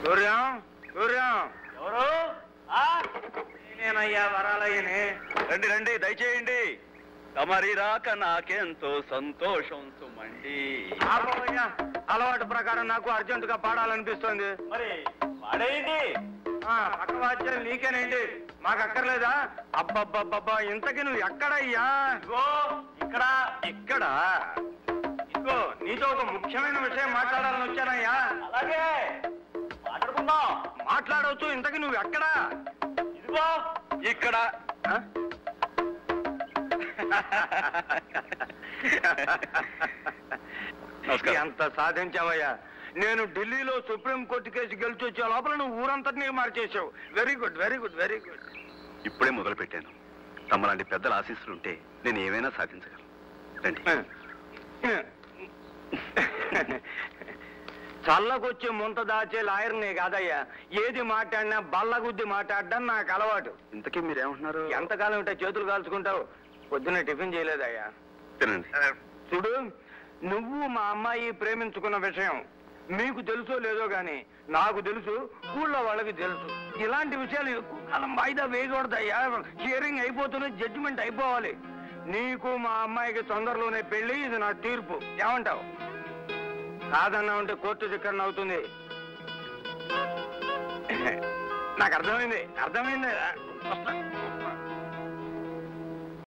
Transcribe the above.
సూర్యం సూర్యం ఎవరు? నేనయ్యా వరాలయ్యని. రండి రండి, దయచేయండి. తమరి రాక నాకెంతో సంతోషం సుమండి. ఆపవయ్యా, అలవాటు ప్రకారం నాకు అర్జెంటుగా పాడాలనిపిస్తోంది. మరి పాడేయండి. పక్క వాద్యం నీకేనండి, మాకు అక్కర్లేదా? అబ్బబ్బబ్బబ్బా, ఇంతకీ నువ్వు ఎక్కడయ్యా? ఇదిగో ఇక్కడ. ఇక్కడ ఇదిగో నీతో ఒక ముఖ్యమైన విషయం మాట్లాడాలని వచ్చానయ్యా. అలాగే మాట్లాడుకుందాం. మాట్లాడవచ్చు. ఇంతకీ నువ్వు ఎక్కడా? ఇదిగో ఇక్కడ. ఎంత సాధించావయ్యా? నేను ఢిల్లీలో సుప్రీం కోర్టు కేసు గెలిచి వచ్చే లోపల నువ్వు ఊరంతటినీ మార్చేసావు. Very good very good very good. ఇప్పుడే మొదలు పెట్టాను. తమలాంటి పెద్దల ఆశీస్సులుంటే నేను ఏమైనా సాధించగలను. రండి. చల్లకొచ్చి ముంత దాచే లాయర్నే కాదయ్యా, ఏది మాట్లాడినా బల్లగుద్ది మాట్లాడడం నాకు అలవాటు. ఇంతకీ మీరేమంటున్నారు? ఎంతకాలం ఉంటే చేతులు కాల్చుకుంటావు? పొద్దున్న టిఫిన్ చేయలేదయ్యా. తినండి. చూడు, నువ్వు మా అమ్మాయి ప్రేమించుకున్న విషయం మీకు తెలుసో లేదో గాని నాకు తెలుసు, ఊళ్ళో వాళ్ళకి తెలుసు. ఇలాంటి విషయాలు ఎక్కువ కాలం వాయిదా వేయకూడదయ్యా. హియరింగ్ అయిపోతూనే జడ్జిమెంట్ అయిపోవాలి. నీకు మా అమ్మాయికి తొందరలోనే పెళ్లి, ఇది నా తీర్పు. ఏమంటావు? కాదన్నా ఉంటే కోర్టు ధిక్కరణ అవుతుంది. నాకు అర్థమైంది.